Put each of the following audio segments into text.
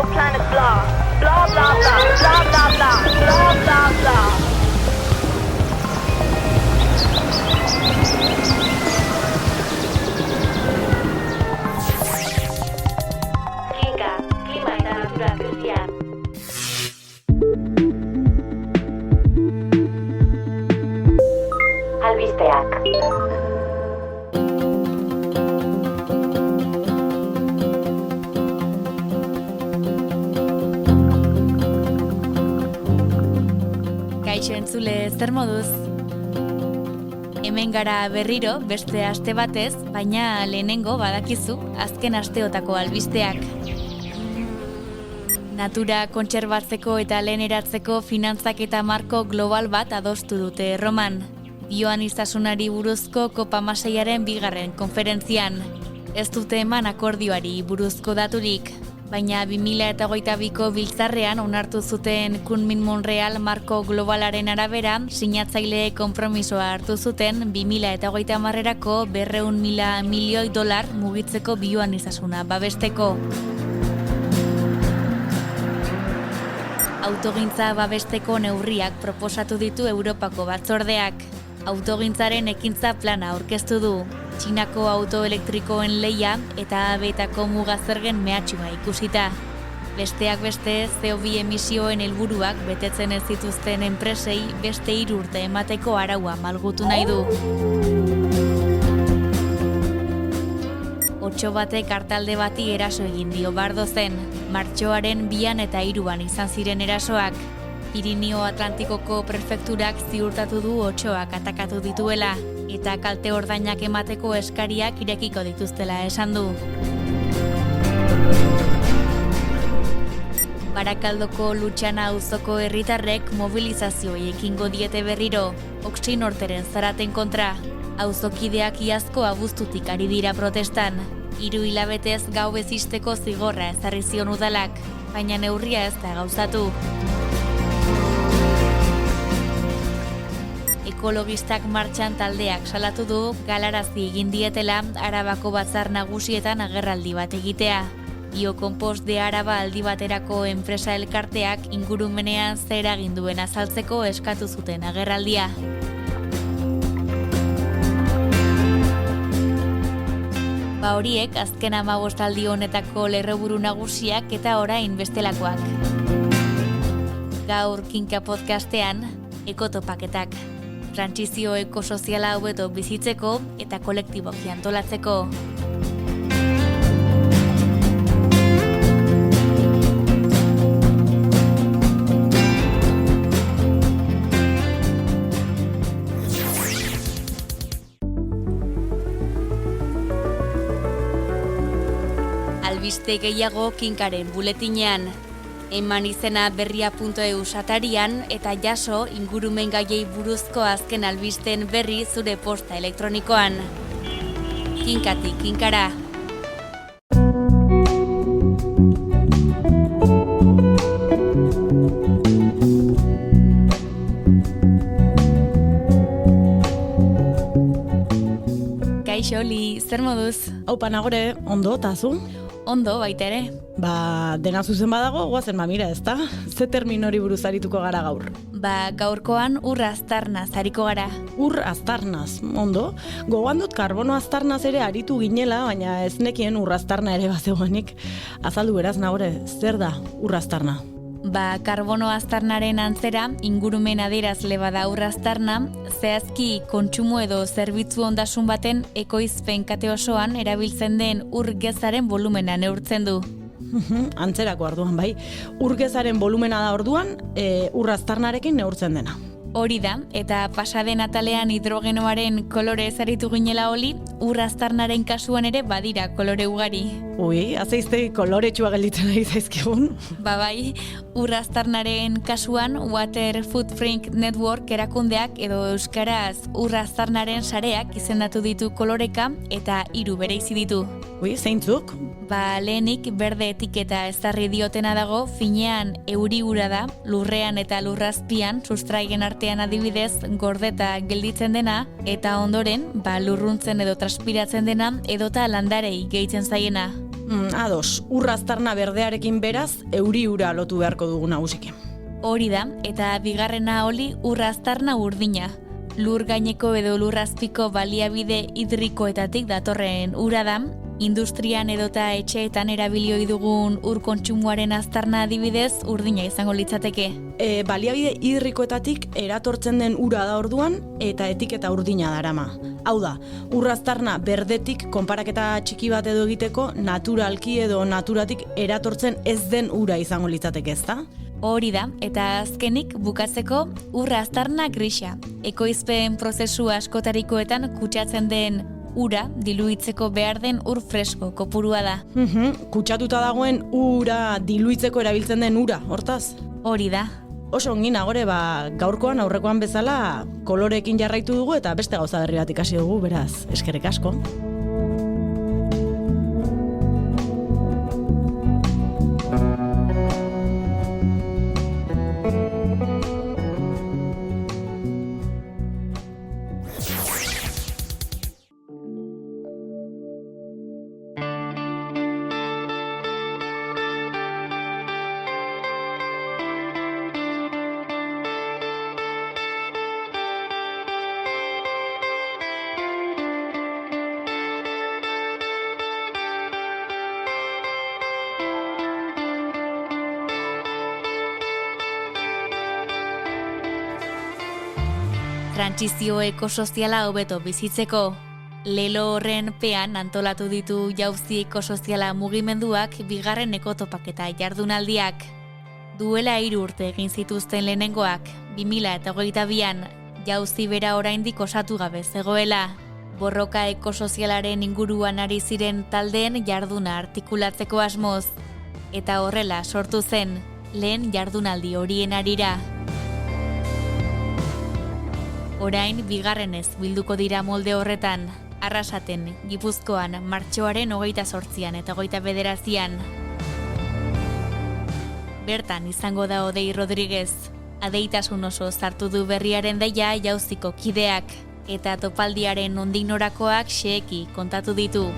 exoplanet blah. Blah, blah, blah, blah, blah, blah, blah, blah, blah. Kinka, klima eta natura krisia. Albisteak. Kaixo entzule, zer moduz? Hemen gara berriro, beste aste batez, baina lehenengo badakizu, azken asteotako albisteak. Natura kontserbatzeko eta leheneratzeko finantzak eta marko global bat adostu dute Roman. Bioaniztasunari buruzko COP26aren 2. konferentzian. Ez dute eman akordioari buruzko daturik, baina 2022ko biltzarrean onartu zuten Kunming-Montreal marko globalaren arabera sinatzaileek konpromisoa hartu zuten 2030erako $200.000 milioi mugitzeko bioaniztasuna babesteko. Autogintza babesteko neurriak proposatu ditu Europako batzordeak. Autogintzaren ekintza plana aurkeztu du. Txinako autoelektrikoen lehia eta abetako mugazergen mehatxua ikusita. Besteak beste, CO2 emisioen helburuak betetzen ez zituzten enpresei beste 3 urte emateko araua malgutu nahi du. 8 batek artalde bati eraso egin dio Bardozen. Martxoaren 2 eta 3 izan ziren erasoak. Pirinio Atlantikoko prefekturak ziurtatu du 8ak atakatu dituela, eta kalte ordainak emateko eskariak irekiko dituztela esan du. Barakaldoko Lutxana auzoko herritarrek mobilizazioei ekingo diete berriro, Oxinorteren zaraten kontra. Auzokideak iazko abuztutik ari dira protestan. 3 hilabetez gau bezisteko zigorra ezarri zion udalak, baina neurria ez da gauzatu. Ekologistak martxan taldeak salatu du galarazi egin dietela Arabako batzar nagusietan agerraldi bat egitea. Biokompost de Araba aldi baterako enpresa elkarteak ingurumenean zer egin duen azaltzeko eskatu zuten agerraldia. Horiek azken 15 aldi honetako lerroburu nagusiak eta orain bestelakoak. Gaur Kinka podcastean ekotopaketak. Trantsizio ekosoziala hobeto bizitzeko eta kolektiboki antolatzeko. Albiste gehiago Kinkaren buletinean. Eman izena berria.eu satarian eta jaso ingurumen gaiei buruzko azken albisten berri zure posta elektronikoan. Kinkatik Kinkara. Kaixo, Oli, zer moduz? Aupa nagore, ondo, tazu? Ondo, baita ere. Dena zuzen badago, guazen mamira, ezta? Ze terminori buruz arituko gara gaur? Gaurkoan ur aztarnaz ariko gara. Ur aztarnaz, ondo? Gogoan dut karbono aztarnaz ere aritu ginela, baina ez nekien ur aztarna ere bazegoenik. Azaldu beraz nagore, zer da ur aztarna? Karbono aztarnaren antzera, ingurumen adierazle bada ur aztarna, zehazki kontsumo edo zerbitzu ondasun baten ekoizpen kate osoan erabiltzen den ur gezaren volumena neurtzen du. Antzerako orduan, bai. Ur gezaren volumena da orduan, ur aztarnarekin neurtzen dena. Hori da, eta pasaden atalean hidrogenoaren kolore ezaritu ginela Oli, ur aztarnaren kasuan ere badira kolore ugari. Ui, azeizte koloretsua gelditzen ari zaizkigun. Bai, ur aztarnaren kasuan Water Footprint Network erakundeak edo euskaraz ur aztarnaren sareak izendatu ditu koloreka eta 3 bereizi ditu. Ui, zeintzuk? Lehenik berde etiketa ezarri diotena dago, finean euri ura da, lurrean eta lurrazpian, sustraigen artean adibidez, gordeta gelditzen dena, eta ondoren, lurruntzen edo transpiratzen dena, edota landarei gehitzen zaiena. Ados, urraztarna berdearekin beraz, euri ura lotu beharko dugu nagusiki. Hori da, eta bigarrena oli urraztarna urdina. Lur gaineko edo lurrazpiko baliabide hidrikoetatik datorren ura da, industrian edota etxeetan erabilioi dugun ur kontsumoaren aztarna adibidez urdina izango litzateke. Baliabide hidrikoetatik eratortzen den ura da orduan eta etiketa urdina darama. Hau da, urraztarna berdetik konparaketa txiki bat edo egiteko naturalki edo naturatik eratortzen ez den ura izango litzateke, ezta? Hori da, eta azkenik bukatzeko urraztarna grisa. Ekoizpen prozesu askotarikoetan kutsatzen den ura diluitzeko behar den ur fresko kopurua da. Kutsatuta dagoen ura diluitzeko erabiltzen den ura, hortaz? Hori da. Oso ongi nagore, gaurkoan aurrekoan bezala koloreekin jarraitu dugu eta beste gauza berri bat ikasi dugu, beraz, eskerrik asko. Trantsizio ekosoziala hobeto bizitzeko. Lelo horren pean antolatu ditu jauzi ekosoziala mugimenduak bigarren ekotopaketa jardunaldiak. Duela 3 urte egin zituzten lehenengoak, 2022an, jauzi bera oraindik osatu gabe zegoela. Borroka ekosozialaren inguruan ari ziren taldeen jarduna artikulatzeko asmoz. Eta horrela sortu zen, lehen jardunaldi horien arira. Orain bigarrenez bilduko dira molde horretan, Arrasaten, Gipuzkoan, martxoaren 28an eta 29an. Bertan izango da Odei Rodriguez, adeitasun oso zartu du berriaren deia jauziko kideak, eta topaldiaren nondik norakoak xeheki kontatu ditu.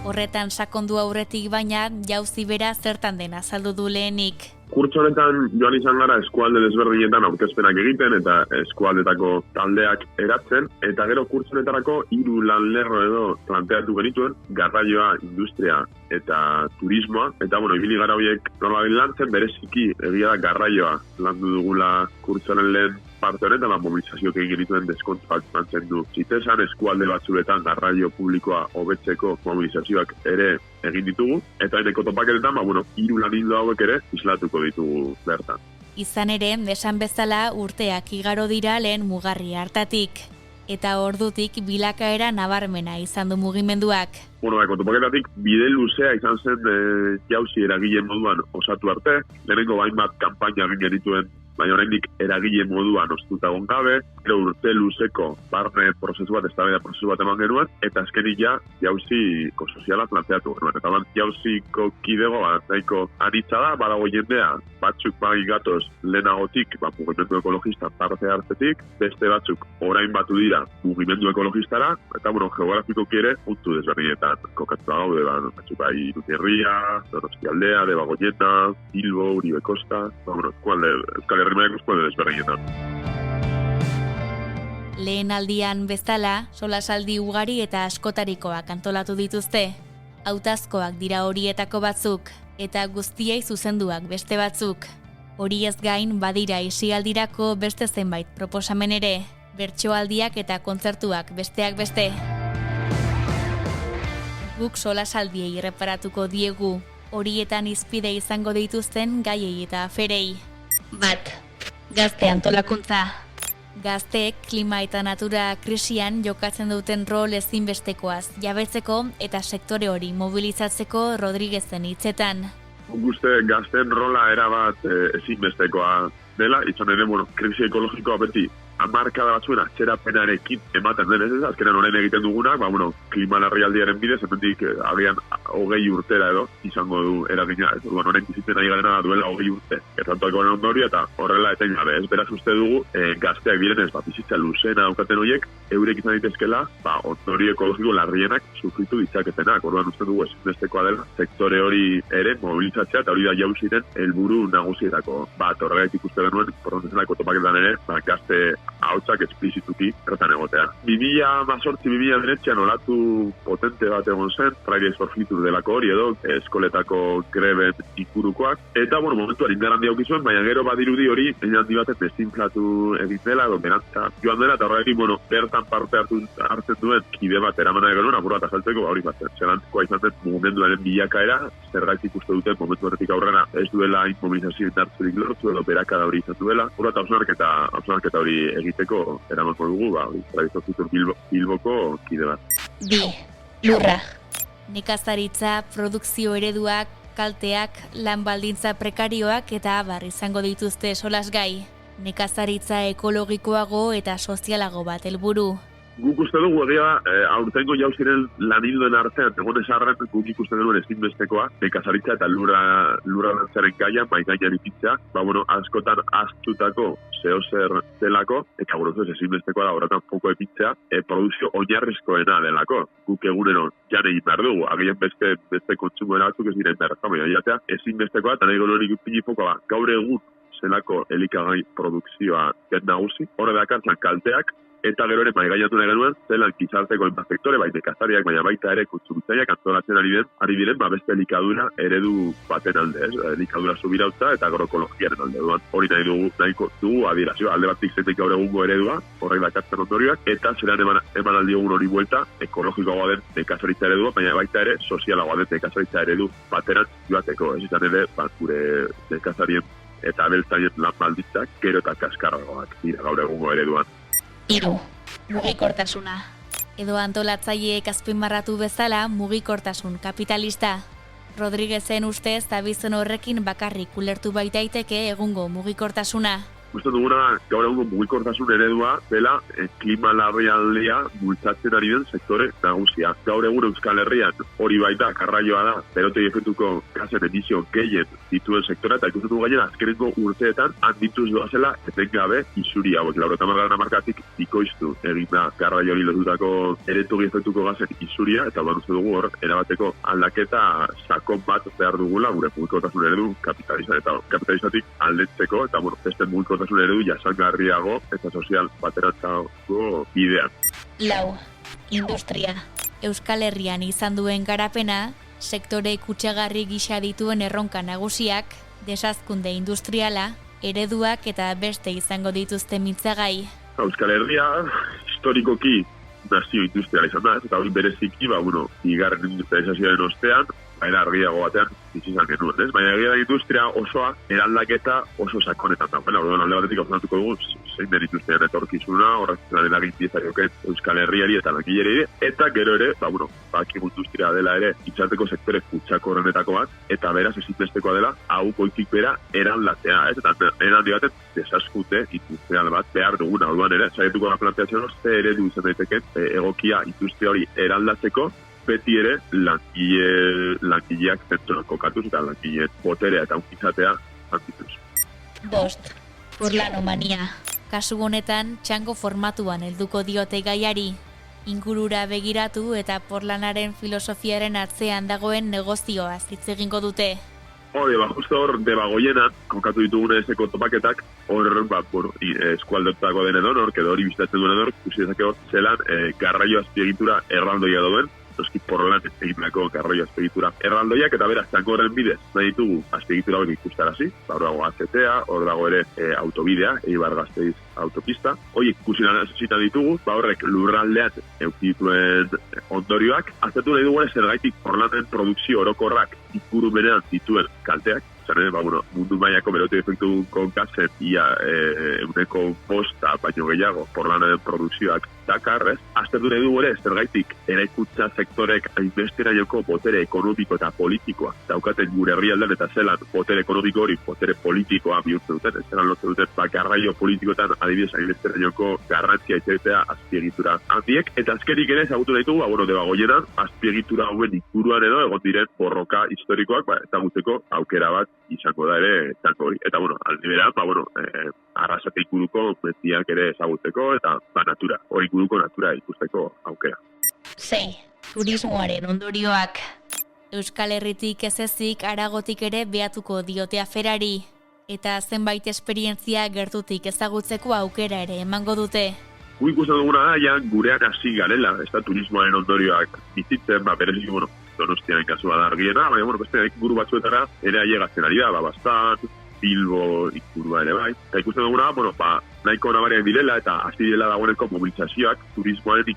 Horretan sakondu aurretik baina jauzi bera zertan den azaldu du lehenik. Kurtso honetan joan izan gara eskualde desberdinetan aurkezpenak egiten eta eskualdetako taldeak eratzen, eta gero kurtso honetarako 3 lanlerro edo planteatu genituen, garraioa, industria eta turismoa, eta ibili gara horiek nolabait lantzen, bereziki egia da garraioa landu dugula kurtsoren lehen parte honetan, mobilizazioak egin genituen deskontu bat mantzen du. Zitesan eskualde batzuetan garraio publikoa hobetzeko mobilizazioak ere egin ditugu, eta eneko topaketetan, 3 lan hildo hauek ere islatuko ditugu bertan. Izan ere, esan bezala urteak igaro dira lehen mugarri hartatik, eta ordutik bilakaera nabarmena izan du mugimenduak. Eneko topaketatik bide luzea izan zen jauzi eragile moduan osatu arte, lehenengo bainbat kanpaina egin genituen, baina oraindik eragile moduan ostuta gongabe, gero urte luzeko barne prozesu bat, eztabaida prozesu bat eman genuen, eta azkenik ja jauziko soziala planteatu genuen. Eta jauziko kidego nahiko anitza da, badago jendea, batzuk bai gatoz lehenagotik, mugimendu ekologista parte hartzetik, beste batzuk orain batu dira mugimendu ekologistara, eta geografikoki ere puntu desberdinetan kokatu gaude, batzuk bai Irunierria, Donostialdea, Debagoiena, Bilbo, Uribe Kosta, Euskal Herrimaeko eskualde desberdinetan. Lehen aldian bezala, solasaldi ugari eta askotarikoak antolatu dituzte. Hautazkoak dira horietako batzuk, eta guztiei zuzenduak beste batzuk. Horiez gain badira isialdirako beste zenbait proposamen ere, bertsoaldiak eta kontzertuak besteak beste. Guk solasaldiei erreparatuko diegu, horietan izpide izango dituzten gaiei eta aferei. Bat, gazte antolakuntza. Gazteek klima eta natura krisian jokatzen duten rol ezinbestekoaz jabetzeko eta sektore hori mobilizatzeko Rodriguezen hitzetan. Uste gazten rola erabat ezinbestekoa dela, izan ere, krisi ekologikoa beti hamarkada batzuen atzerapenarekin ematen denez, azkenan orain egiten dugunak, klima larrialdiaren bidez, hemendik agian 20 urtera edo izango du eragina, ez? Orduan orain bizitzen ari garena duela 20 urte. Gertatuko den ondorio eta horrela etengabe, ez? Beraz uste dugu gazteak direnez, bizitza luzena daukaten horiek eurek izan daitezkela, ondorio ekologiko larrienak sufritu ditzaketenak. Orduan uste dugu ezinbestekoa dela sektore hori ere mobilizatzea eta hori da jauziren helburu nagusietako bat. Horregatik uste genuen porrontezenako topaketan ere, gazte ahotsak esplizituki ertan egotea. 2018-2019 olatu potente bat egon zen, Fridays for Future delako hori edo, eskoletako greben ingurukoak. Eta, momentu harindaran diaukizuen, baina gero badirudi hori, handi baten desinflatu egin dela, edo berantza joan dela, eta horregatik, bertan parte hartzen duen kide bat eramana egon apur bat azaltzeko, hori bat, zelantikoa izan den mugimenduaren bilakaera, zergaitik uste duten momentu horretik aurrera ez duela inmobilizazio indartzurik lortu, edo berakada hori izan duela, hori eta hausnarketa hori egiteko eramanko dugu, Fridays for Future Bilboko kide bat. 2. Lurra. Nekazaritza, produkzio ereduak, kalteak, lan baldintza prekarioak eta abar izango dituzte solasgai. Nekazaritza ekologikoago eta sozialago bat helburu. Guk uste dugu egia aurtengo jauziren lanildoen artean, egon esarren guk ikusten denuen ezinbestekoa, nekazaritza eta lurra lantzaren gaia, maigainan ipitzea, askotan astutako zehozer delako, eta buruzuz ezinbestekoa da horretan poko epitzea, produzio oinarrizkoena delako. Guk egunero jan egin behar dugu, agian beste kontsumoen batzuk ez diren behar, jatea ezinbestekoa, eta nahi gonorik pinipokoa gaur egun zelako elikagai produkzioa gen nagusi, horre dakartzan kalteak, eta gero ere maigainatu nahi genuen, zelan gizarteko enpazektore, nekazariak, baina baita ere kontsumitzaileak antolatzen ari diren, beste elikadura eredu baten alde, ez? Elikadura subirautza eta agroekologiaren alde duan. Hori nahiko dugu adierazioa, alde batik zetek gaur egungo eredua, horrek dakartzen ondorioak, eta zelan eman aldiogun hori buelta, ekologikoagoa den nekazaritza eredua, baina baita ere sozialagoa den nekazaritza eredu bateran joateko, ez izan ere, gure nekazarien eta abeltzaien lan balditzak, gero eta kaskarragoak dira gaur egungo ereduan. 3. Mugikortasuna. Edo antolatzaileek azpimarratu bezala mugikortasun kapitalista. Rodriguezen ustez abizen horrekin bakarrik ulertu baitaiteke egungo mugikortasuna. Uste duguna, gaur egungo mugikortasun eredua dela klima larrialdia bultzatzen ari den sektore nagusia. Gaur egun Euskal Herrian hori baita garraioa da, berotegi efektuko gasen emisio gehien dituen sektora, eta ikusten dugu gainera azkenengo urteetan handituz doazela etengabe isuri hauek. 90. hamarkatik bikoiztu egin da garraio hori lotutako eretogi efektuko gasen isuria, eta uste dugu hor erabateko aldaketa sakon bat behar dugula gure mugikortasun eredu kapitalizatik aldetzeko, eta beste mugikortasun eredu jasangarriago eta sozial bateratzago bidean. 4. Industria. Euskal Herrian izan duen garapena, sektore kutsagarri gisa dituen erronka nagusiak, desazkunde industriala, ereduak eta beste izango dituzte mintzagai. Euskal Herria historikoki nazio industriala izan da, eta hori bereziki, bigarren industrializazioaren ostean, argiago batean izan genuen, ez? Baina egia da industria osoa eraldaketa oso sakonetan da. Alde batetik hausnartuko dugu, zein den industrian etorkizuna, horretzen eragin piezarioken Euskal Herriari eta langileri, eta gero ere, bakigu industria dela ere, itxarteko sektore kutsako horrenetako bat, eta beraz ezinbestekoa dela, hau goitik bera eraldatzea, ez? Eta eraldi baten desaskute industrial bat behar duguna, orduan ere, saietuko da planteatzen ze eredu izan daiteken egokia industria hori eraldatzeko, beti ere langileak zentronak kokatuz eta langileen boterea eta unkizatea handituz. 5. Porlanomania. Kasu honetan, txango formatuan helduko diote gaiari. Ingurura begiratu eta porlanaren filosofiaren atzean dagoen negozioa hitz egingo dute. Hori, justo hor, debagoienan, kokatu ditugune ezeko topaketak, hor, eskualdotako den edonor, edo hori bizitatzen duen edonor, ikusi dezake hor, zelan garraio azpiegitura erraldoia duen, noski porlan egiteko garraio azpiegitura erraldoiak, eta beraz, txango horren bidez, nahi ditugu azpiegitura hori ikustarazi, hor dago AZT-a, hor dago ere autobidea, Eibar Gasteiz autopista, horiek ikusi nazita ditugu, horrek lurraldean eukituen ondorioak, aztertu nahi dugu zergaitik porlanen produkzio orokorrak ingurumenean dituen kalteak, Zene, mundu mailako berote efektuko gazen ia euneko 5 baino gehiago porlanaren produkzioak dakar, ez? Aztertu nahi dugu ere, zergaitik eraikuntza sektorek hainbestera joko botere ekonomiko eta politikoa daukaten gure herrialdean eta zelan botere ekonomiko hori botere politikoa bihurtzen duten, zelan lotzen duten garraio politikoetan adibidez hainbestera joko garrantzia izatea azpiegitura handiek, eta azkenik ere ezagutu nahi dugu, debagoienan, azpiegitura hauen inguruan edo egon diren borroka historikoak, ezagutzeko aukera bat izango da ere zanko hori. Eta, alde beran, arrasate inguruko mentiak ere ezagutzeko eta natura, hori inguruko natura ikusteko aukera. 6. Turismoaren ondorioak. Euskal Herritik ez ezik Aragotik ere behatuko diote aferari, eta zenbait esperientzia gertutik ezagutzeko aukera ere emango dute. Gu ikusten duguna da, gurean hasi garela, ez da turismoaren ondorioak bizitzen, berezik, Donostiaren kasua da argiena, baina, beste inguru batzuetara ere ailegatzen ari da, Bastan, Bilbo, ingurua ere bai. Eta ikusten duguna, nahiko nabariak direla eta hasi direla dagoeneko mobilizazioak turismoaren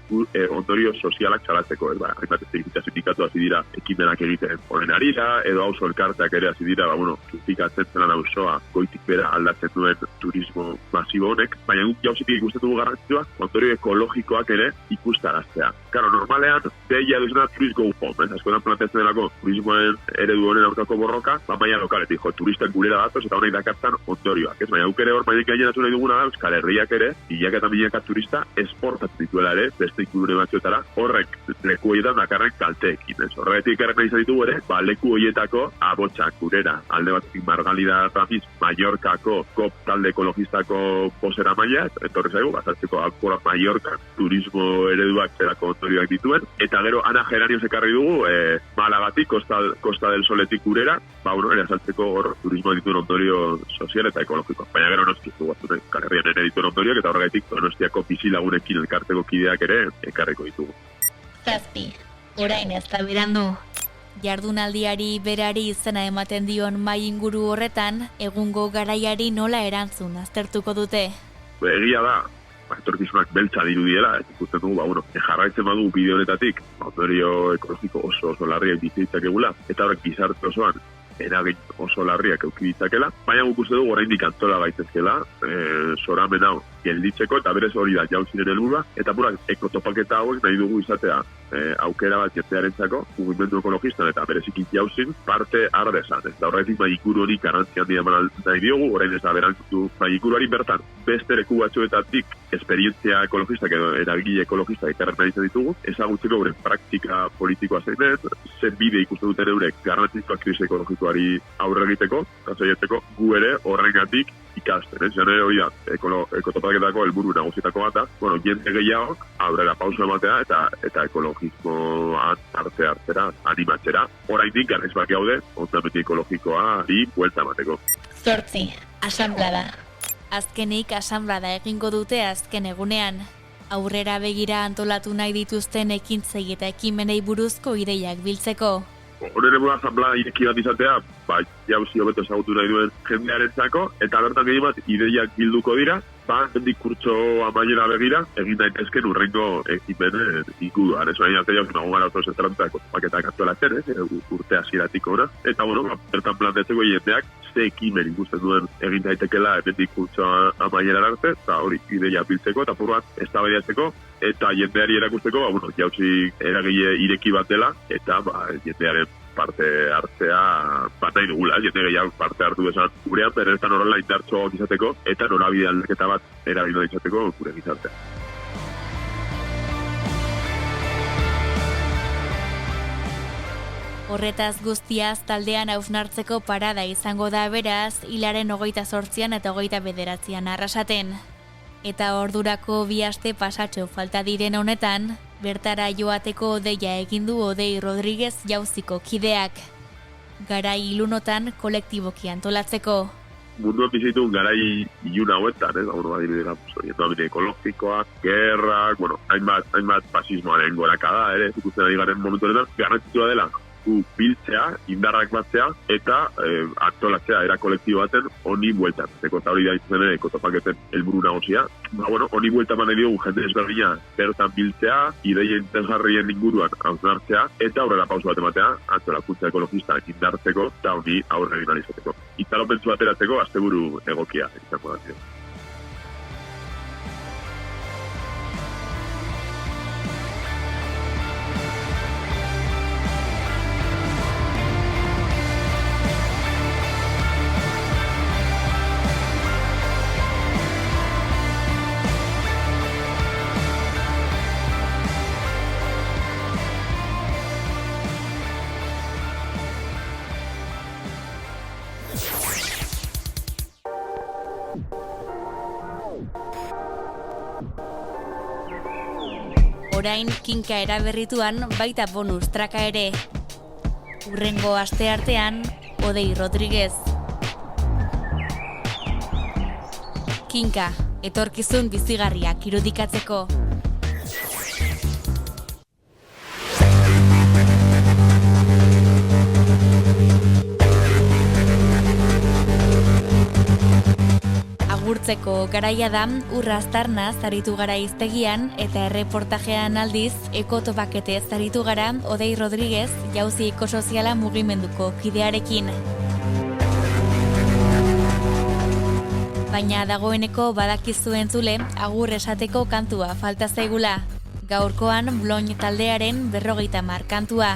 ondorio sozialak txalatzeko. Hainbat ez sindikatu hasi dira ekimenak egiten honen arira, edo auzo elkarteak ere hasi dira, kritikatzen zelan auzoa goitik bera aldatzen duen turismo masibo honek, baina guk jauzitik ikusten dugu garrantzitsua, ondorio ekologikoak ere ikustaraztea. Karo, normalean, deia duzena turismo home, askotan planteatzen delako turismoen eredu honen aurkako borroka, maila lokaletik, turistak gurera datoz eta honek dakartan ondorioak. Baina guk ere hor mailek gaineratu nahi duguna da, Euskal Herriak ere, milaka eta milaka turista esportatzen dituela ere, beste ingurune batzuetara, horrek leku horietan dakarren kalteekin. Horregatik errek nahi ditugu ere, leku horietako abotsak gurera, alde batetik Margalida Rafiz, Mallorcako kop talde ekologistako posera maila, etorri zaigu, bazartzeko alkora Mallorca turismo ereduak zerako ondorioak dituen, eta gero Ana Geranioz ekarri dugu, Malagatik, Costa del Soletik gurera, ere azaltzeko hor turismo dituen ondorio sozial eta ekologiko. Baina gero noski dugu batzune, Euskal ere dituen ondorioak, eta horregaitik Donostiako bizilagunekin elkarteko kideak ere ekarriko ditugu. 7. Orain ez da berandu. Jardunaldiari berari izena ematen dion mai inguru horretan, egungo garaiari nola erantzun aztertuko dute. Egia da, etorkizunak beltza dirudiela, ikusten dugu, jarraitzen badu bideo honetatik, ondorio ekologiko oso larriak bizitzak egula, eta horrek gizarte osoan eragin oso larriak euki ditzakela, baina guk uste dugu oraindik antzola gaitezkela, soramen hau gelditzeko, eta berez hori da jauzinen helburua, eta burak ekotopaketa hauek nahi dugu izatea aukera bat jendearentzako, mugimendu ekologistan eta bereziki jauzin parte ardezan. Eta horretik maikuru hori garrantzia handia eman nahi diogu, orain ez da berantzatu maikuru hori bertan, beste leku batzuetatik esperientzia ekologistak edo eragile ekologistak ekarren nahi ditugu, ezagutzeko gure praktika politikoa zein zen bide ikusten duten eurek garrantzizkoa krisi ekologikoari aurre egiteko, eta zoieteko gu ere horrengatik ikasten, jane hori da, ekotopaketako helburu nagusietako bat, jende gehiagok aurrera pauso ematea eta ekologismoan hartzera animatzera. Oraindik garrizbak gaude, ondamendi ekologikoari buelta emateko. 8. Asanblada. Azkenik asanblada egingo dute azken egunean. Aurrera begira antolatu nahi dituzten ekintzei eta ekimenei buruzko ideiak biltzeko. Honen egun asanblada ireki bat izatea, jauzi hobeto ezagutu nahi duen jendearentzako, eta bertan gehi bat ideiak bilduko dira, hendik kurtso amaiera begira, egin daitezken urrengo ekimenen inguruan. Ez baina arteak nago gara autozentrantzako paketak antolatzen, urte hasieratik ona. Eta, bertan planteatzeko jendeak, ze ekimen ikusten duen egin daitekela hendik kurtso amaiera arte, eta hori ideia biltzeko, eta purbat eztabaidatzeko, eta jendeari erakusteko, jauzi eragile ireki bat dela, eta jendearen parte hartzea nahi dugula, jende gehiago parte hartu bezan gurean, beretan horrela indartxoak izateko, eta norabide aldaketa bat erabili izateko gure gizartea. Horretaz guztiaz taldean hausnartzeko parada izango da beraz, hilaren 28an eta 29an Arrasaten. Eta ordurako 2 aste pasatxo falta diren honetan, bertara joateko deia egin du Odei Rodriguez jauziko kideak. Garai ilunotan kolektiboki antolatzeko. Munduan bizitun garai ilun hauetan, badirudera, orientamendu ekologikoak, gerrak, hainbat fasismoaren gorakada, ikusten ari garen momentu honetan, garrantzitsua dela esku biltzea, indarrak batzea, eta antolatzea era kolektibo baten honi bueltan. Eta hori da izan ere, ekotopaketen helburu nagusia. Honi bueltan mane diogu jende ezberdina bertan biltzea, ideien interesgarrien inguruan hausnartzea, eta aurrera pauso bat ematea, antolakuntza ekologista indartzeko, eta honi aurre egin izateko. Itzalopentsu bateratzeko, asteburu egokia izango da. Orain kinka eraberrituan baita bonus traka ere. Hurrengo asteartean, Odei Rodriguez. Kinka, etorkizun bizigarriak irudikatzeko. Agurtzeko garaia da Urraztarna zaritu gara hiztegian eta erreportajean aldiz ekotopakete zaritu gara Odei Rodriguez jauzi ekosoziala mugimenduko kidearekin. Baina dagoeneko badakizu entzule agur esateko kantua falta zaigula. Gaurkoan Bloin taldearen 50 kantua.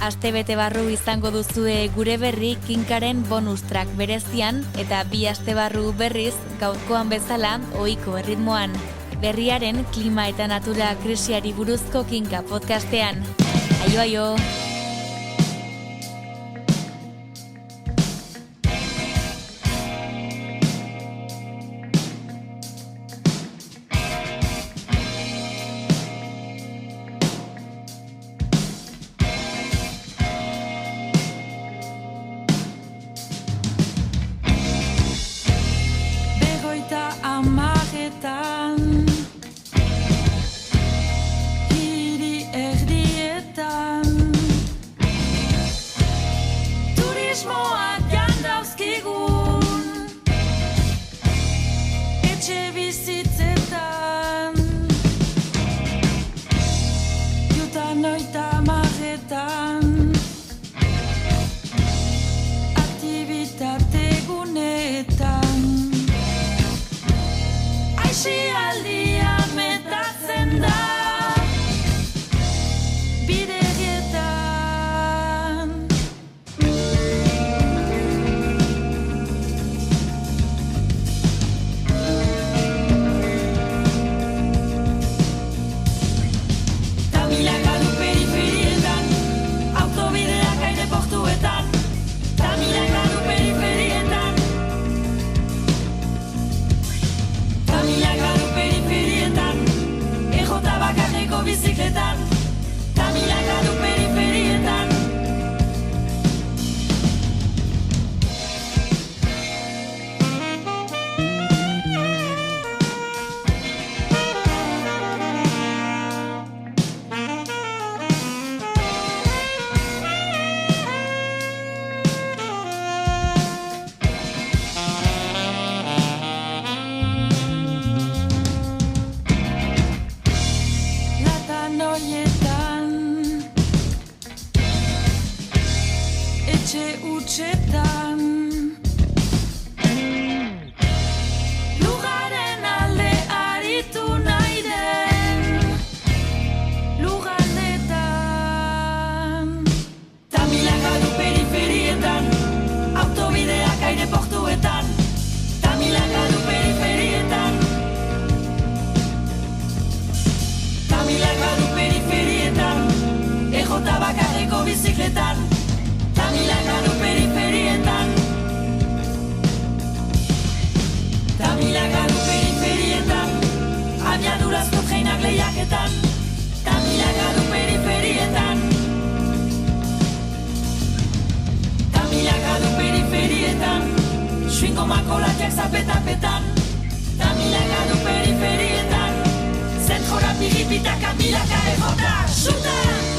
Astebete barru izango duzue gure berri kinkaren bonus track berezian eta 2 aste barru berriz gaurkoan bezala ohiko erritmoan. Berriaren klima eta natura krisiari buruzko kinka podcastean. Aio aio! Zapetan, Tamilagadu periferietan, zentrora Iripitaka milaka errota, suta!